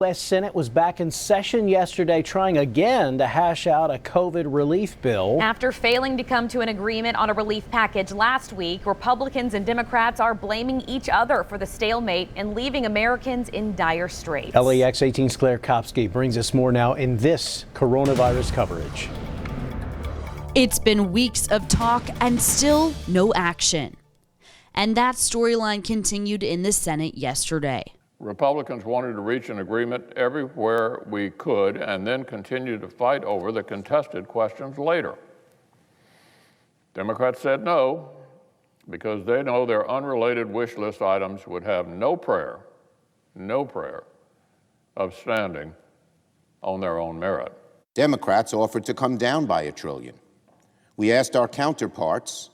U.S. Senate was back in session yesterday trying again to hash out a COVID relief bill. After failing to come to an agreement on a relief package last week, Republicans and Democrats are blaming each other for the stalemate and leaving Americans in dire straits. LAX 18's Claire Kopsky brings us more now in this coronavirus coverage. It's been weeks of talk and still no action. And that storyline continued in the Senate yesterday. Republicans wanted to reach an agreement everywhere we could and then continue to fight over the contested questions later. Democrats said no because they know their unrelated wish list items would have no prayer of standing on their own merit. Democrats offered to come down by $1 trillion. We asked our counterparts,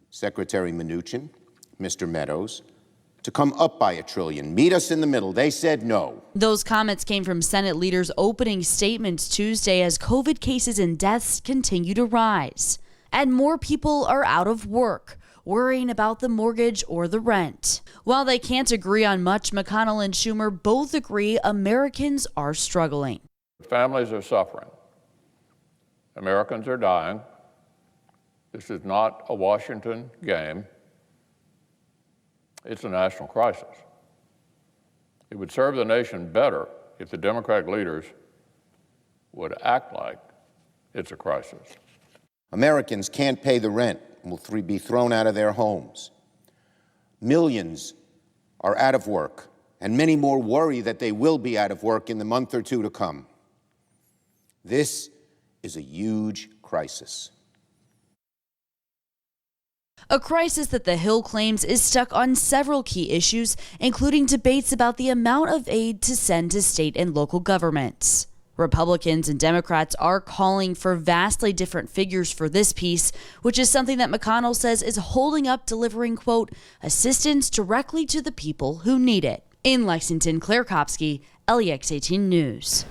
Secretary Mnuchin, Mr. Meadows, to come up by $1 trillion. Meet us in the middle. They said no. Those comments came from Senate leaders' opening statements Tuesday as COVID cases and deaths continue to rise. And more people are out of work, worrying about the mortgage or the rent. While they can't agree on much, McConnell and Schumer both agree Americans are struggling. Families are suffering. Americans are dying. This is not a Washington game. It's a national crisis. It would serve the nation better if the Democratic leaders would act like it's a crisis. Americans can't pay the rent and will be thrown out of their homes. Millions are out of work, and many more worry that they will be out of work in the month or two to come. This is a huge crisis. A crisis that the Hill claims is stuck on several key issues, including debates about the amount of aid to send to state and local governments. Republicans and Democrats are calling for vastly different figures for this piece, which is something that McConnell says is holding up delivering, quote, assistance directly to the people who need it. In Lexington, Claire Kopsky, LEX 18 News.